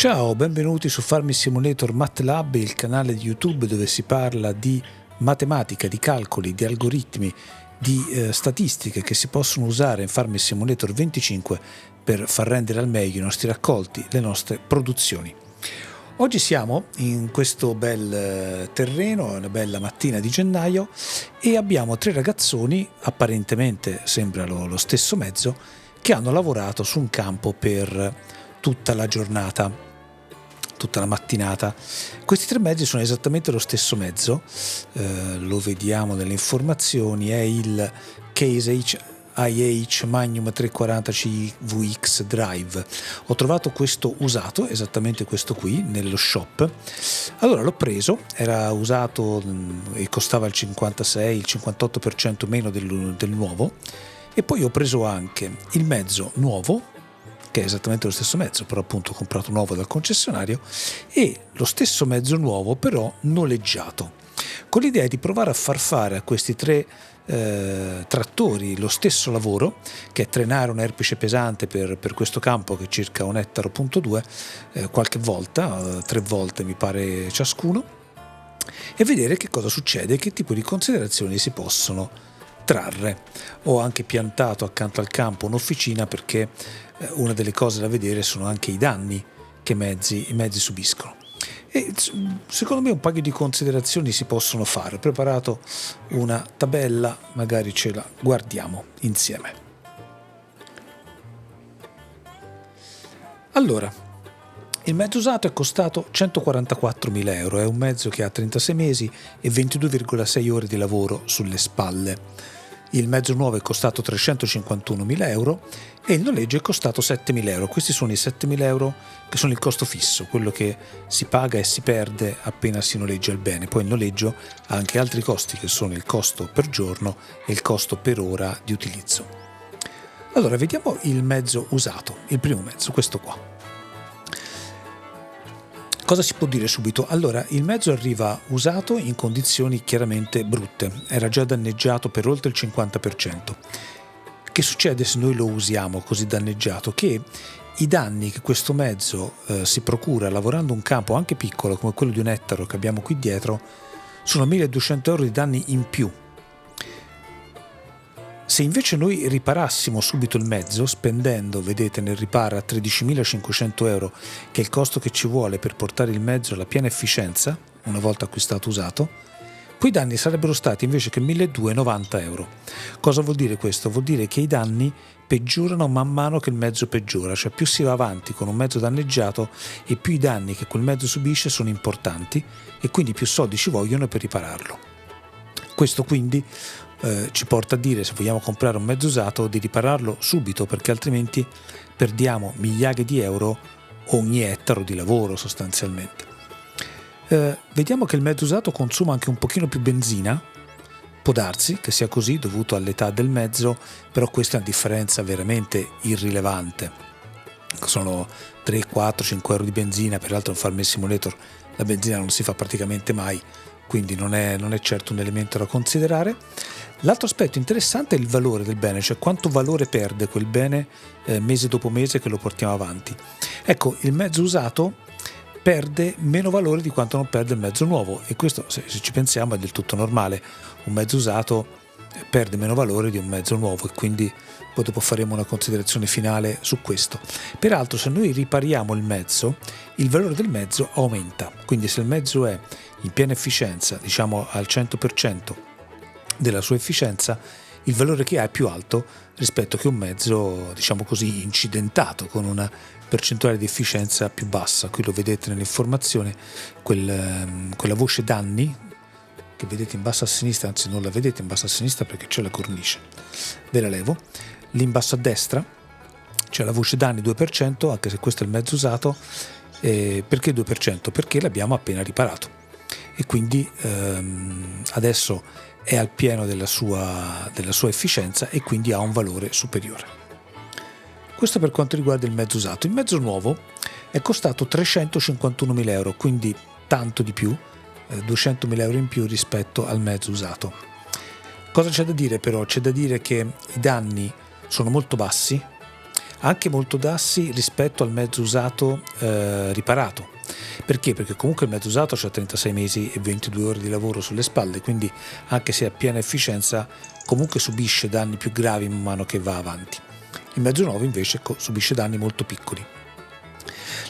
Ciao, benvenuti su Farming Simulator MATLAB, il canale di YouTube dove si parla di matematica, di calcoli, di algoritmi, di statistiche che si possono usare in Farming Simulator 25 per far rendere al meglio i nostri raccolti, le nostre produzioni. Oggi siamo in questo bel terreno, è una bella mattina di gennaio e abbiamo tre ragazzoni, apparentemente sembra lo stesso mezzo, che hanno lavorato su un campo per tutta la giornata, tutta la mattinata. Questi tre mezzi sono esattamente lo stesso mezzo, lo vediamo nelle informazioni, è il Case IH Magnum 340 CVX Drive. Ho trovato questo usato, esattamente questo qui, nello shop. Allora l'ho preso, era usato e costava il 56, il 58% meno del nuovo, e poi ho preso anche il mezzo nuovo, che è esattamente lo stesso mezzo, però appunto ho comprato nuovo dal concessionario, e lo stesso mezzo nuovo però noleggiato, con l'idea di provare a far fare a questi tre trattori lo stesso lavoro, che è trainare un erpice pesante per questo campo che è circa 1,2 ettari, qualche volta, 3 volte mi pare ciascuno, e vedere che cosa succede, che tipo di considerazioni si possono trarre. Ho anche piantato accanto al campo un'officina perché una delle cose da vedere sono anche i danni che i mezzi subiscono, e secondo me un paio di considerazioni si possono fare. Ho preparato una tabella, magari ce la guardiamo insieme. Allora, il mezzo usato è costato 144.000 euro, è un mezzo che ha 36 mesi e 22,6 ore di lavoro sulle spalle. Il mezzo nuovo è costato 351.000 euro e il noleggio è costato 7.000 euro. Questi sono i 7.000 euro che sono il costo fisso, quello che si paga e si perde appena si noleggia il bene. Poi il noleggio ha anche altri costi, che sono il costo per giorno e il costo per ora di utilizzo. Allora, vediamo il mezzo usato, il primo mezzo, questo qua. Cosa si può dire subito? Allora, il mezzo arriva usato in condizioni chiaramente brutte, era già danneggiato per oltre il 50%. Che succede se noi lo usiamo così danneggiato? Che i danni che questo mezzo si procura lavorando un campo anche piccolo come quello di 1 ettaro che abbiamo qui dietro sono 1.200 euro di danni in più. Se invece noi riparassimo subito il mezzo, spendendo, vedete nel riparo, a 13.500 euro, che è il costo che ci vuole per portare il mezzo alla piena efficienza, una volta acquistato usato, poi i danni sarebbero stati invece che 1.290 euro. Cosa vuol dire questo? Vuol dire che i danni peggiorano man mano che il mezzo peggiora, cioè più si va avanti con un mezzo danneggiato e più i danni che quel mezzo subisce sono importanti e quindi più soldi ci vogliono per ripararlo. Questo quindi ci porta a dire, se vogliamo comprare un mezzo usato, di ripararlo subito, perché altrimenti perdiamo migliaia di euro ogni ettaro di lavoro sostanzialmente. Vediamo che il mezzo usato consuma anche un pochino più benzina, può darsi che sia così dovuto all'età del mezzo, però questa è una differenza veramente irrilevante. Sono 3, 4, 5 euro di benzina, peraltro in Farming Simulator la benzina non si fa praticamente mai, quindi non è certo un elemento da considerare. L'altro aspetto interessante è il valore del bene, cioè quanto valore perde quel bene mese dopo mese che lo portiamo avanti. Ecco, il mezzo usato perde meno valore di quanto non perde il mezzo nuovo, e questo, se ci pensiamo, è del tutto normale. Un mezzo usato perde meno valore di un mezzo nuovo, e quindi poi dopo faremo una considerazione finale su questo. Peraltro, se noi ripariamo il mezzo, il valore del mezzo aumenta, quindi se il mezzo è in piena efficienza, diciamo al 100% della sua efficienza, il valore che ha è più alto rispetto che un mezzo, diciamo così, incidentato, con una percentuale di efficienza più bassa. Qui lo vedete nell'informazione, quella voce danni che vedete in basso a sinistra, anzi non la vedete in basso a sinistra perché c'è la cornice, ve la levo. Lì in basso a destra c'è la voce danni 2%, anche se questo è il mezzo usato. Perché 2%? Perché l'abbiamo appena riparato e quindi adesso è al pieno della sua efficienza e quindi ha un valore superiore. Questo per quanto riguarda il mezzo usato. Il mezzo nuovo è costato 351.000 euro, quindi tanto di più, 200.000 euro in più rispetto al mezzo usato. Cosa c'è da dire però? C'è da dire che i danni sono molto bassi, anche molto bassi rispetto al mezzo usato riparato. Perché? Perché comunque il mezzo usato ha 36 mesi e 22 ore di lavoro sulle spalle, quindi anche se è a piena efficienza comunque subisce danni più gravi man mano che va avanti. Il mezzo nuovo invece subisce danni molto piccoli.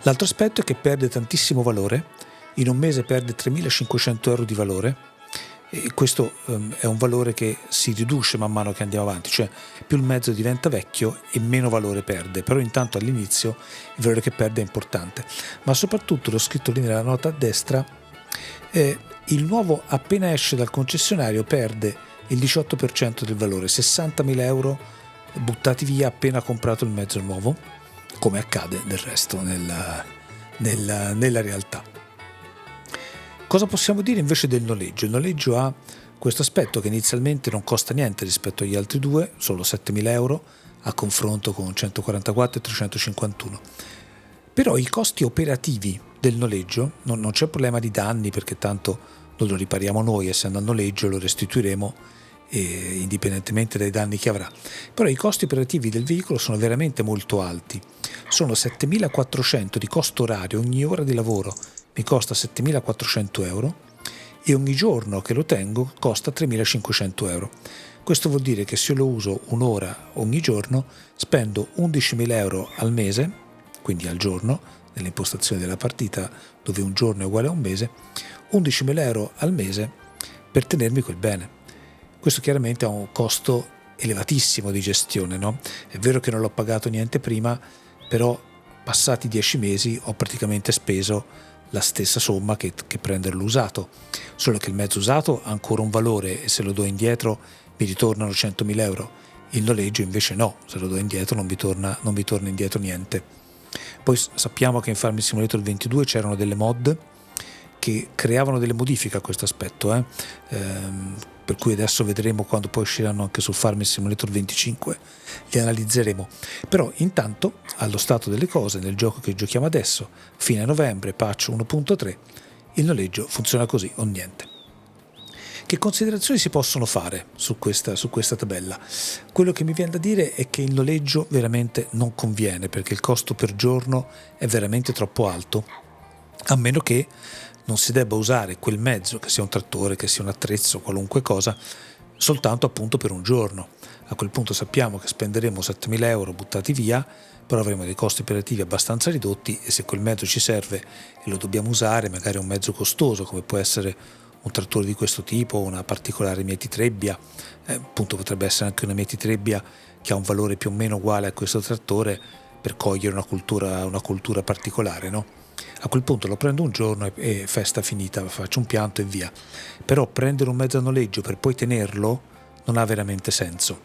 L'altro aspetto è che perde tantissimo valore, in un mese perde 3.500 euro di valore, e questo è un valore che si riduce man mano che andiamo avanti, cioè più il mezzo diventa vecchio e meno valore perde, però intanto all'inizio il valore che perde è importante. Ma soprattutto, l'ho scritto lì nella nota a destra, il nuovo appena esce dal concessionario perde il 18% del valore, 60.000 euro buttati via appena comprato il mezzo nuovo, come accade del resto nella realtà. Cosa possiamo dire invece del noleggio? Il noleggio ha questo aspetto che inizialmente non costa niente rispetto agli altri due, solo 7.000 euro a confronto con 144 e 351. Però i costi operativi del noleggio, non c'è problema di danni perché tanto non lo ripariamo noi, essendo al noleggio lo restituiremo indipendentemente dai danni che avrà. Però i costi operativi del veicolo sono veramente molto alti, sono 7.400 di costo orario, ogni ora di lavoro mi costa 7.400 euro e ogni giorno che lo tengo costa 3.500 euro. Questo vuol dire che se lo uso un'ora ogni giorno spendo 11.000 euro al mese, quindi al giorno, nell'impostazione della partita dove un giorno è uguale a un mese, 11.000 euro al mese per tenermi quel bene. Questo chiaramente ha un costo elevatissimo di gestione, no? È vero che non l'ho pagato niente prima, però passati 10 mesi ho praticamente speso la stessa somma che prenderlo usato, solo che il mezzo usato ha ancora un valore e se lo do indietro mi ritornano 100.000 euro. Il noleggio invece no, se lo do indietro non vi torna indietro niente. Poi sappiamo che in Farming Simulator 22 c'erano delle mod che creavano delle modifiche a questo aspetto, per cui adesso vedremo quando poi usciranno anche su Farming Simulator 25, li analizzeremo. Però intanto, allo stato delle cose, nel gioco che giochiamo adesso, fine novembre, patch 1.3, il noleggio funziona così o niente. Che considerazioni si possono fare su questa tabella? Quello che mi viene da dire è che il noleggio veramente non conviene perché il costo per giorno è veramente troppo alto, a meno che non si debba usare quel mezzo, che sia un trattore, che sia un attrezzo, qualunque cosa, soltanto appunto per un giorno. A quel punto sappiamo che spenderemo 7.000 euro buttati via, però avremo dei costi operativi abbastanza ridotti e se quel mezzo ci serve e lo dobbiamo usare, magari è un mezzo costoso come può essere un trattore di questo tipo, una particolare mietitrebbia, appunto potrebbe essere anche una mietitrebbia che ha un valore più o meno uguale a questo trattore per cogliere una cultura particolare, no? A quel punto lo prendo un giorno e festa finita, faccio un pianto e via. Però prendere un mezzo a noleggio per poi tenerlo non ha veramente senso.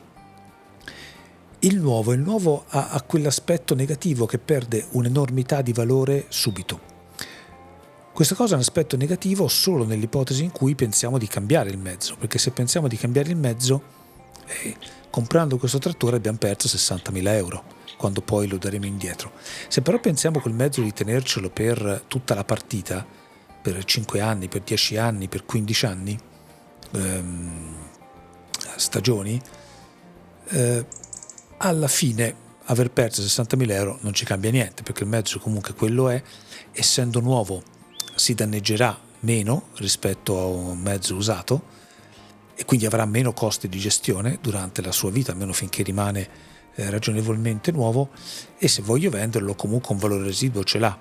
Il nuovo ha quell'aspetto negativo che perde un'enormità di valore subito. Questa cosa è un aspetto negativo solo nell'ipotesi in cui pensiamo di cambiare il mezzo, perché se pensiamo di cambiare il mezzo, comprando questo trattore abbiamo perso 60.000 euro. Quando poi lo daremo indietro. Se però pensiamo col mezzo di tenercelo per tutta la partita, per 5 anni, per 10 anni, per 15 anni, stagioni, alla fine aver perso 60.000 euro non ci cambia niente, perché il mezzo comunque quello è, essendo nuovo si danneggerà meno rispetto a un mezzo usato e quindi avrà meno costi di gestione durante la sua vita, almeno finché rimane ragionevolmente nuovo, e se voglio venderlo comunque un valore residuo ce l'ha.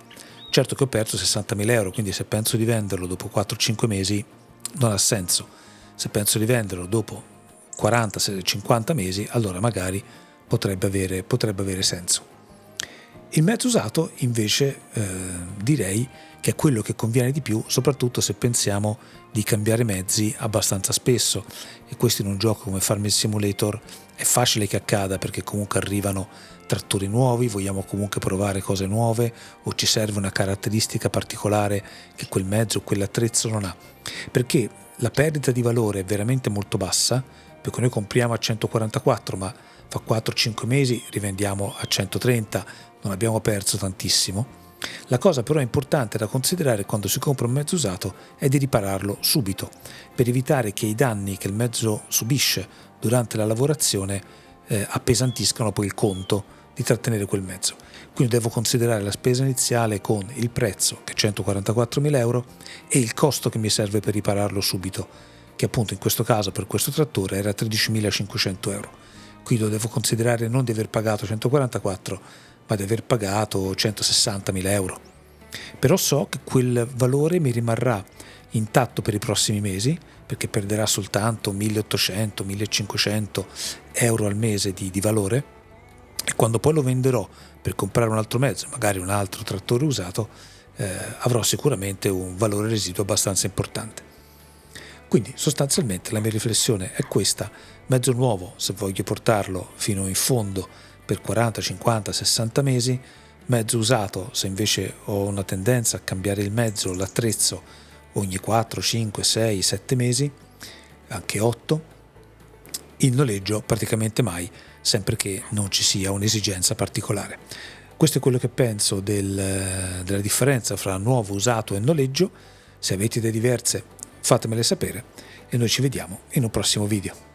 Certo che ho perso 60.000 euro, quindi se penso di venderlo dopo 4-5 mesi non ha senso. Se penso di venderlo dopo 40-50 mesi, allora magari potrebbe avere senso. Il mezzo usato invece direi che è quello che conviene di più, soprattutto se pensiamo di cambiare mezzi abbastanza spesso, e questo in un gioco come Farming Simulator è facile che accada perché comunque arrivano trattori nuovi, vogliamo comunque provare cose nuove o ci serve una caratteristica particolare che quel mezzo o quell'attrezzo non ha, perché la perdita di valore è veramente molto bassa, perché noi compriamo a 144 ma fa 4-5 mesi rivendiamo a 130, non abbiamo perso tantissimo. La cosa però importante da considerare quando si compra un mezzo usato è di ripararlo subito, per evitare che i danni che il mezzo subisce durante la lavorazione appesantiscano poi il conto di trattenere quel mezzo. Quindi devo considerare la spesa iniziale con il prezzo, che è 144.000 euro, e il costo che mi serve per ripararlo subito, che appunto in questo caso per questo trattore era 13.500 euro. Quindi devo considerare non di aver pagato 144, ma di aver pagato 160.000 euro. Però so che quel valore mi rimarrà intatto per i prossimi mesi, perché perderà soltanto 1.800-1.500 euro al mese di valore, e quando poi lo venderò per comprare un altro mezzo, magari un altro trattore usato, avrò sicuramente un valore residuo abbastanza importante. Quindi sostanzialmente la mia riflessione è questa: mezzo nuovo se voglio portarlo fino in fondo per 40, 50, 60 mesi, mezzo usato se invece ho una tendenza a cambiare il mezzo, l'attrezzo ogni 4, 5, 6, 7 mesi, anche 8, il noleggio praticamente mai, sempre che non ci sia un'esigenza particolare. Questo è quello che penso della differenza fra nuovo, usato e noleggio. Se avete idee diverse fatemele sapere e noi ci vediamo in un prossimo video.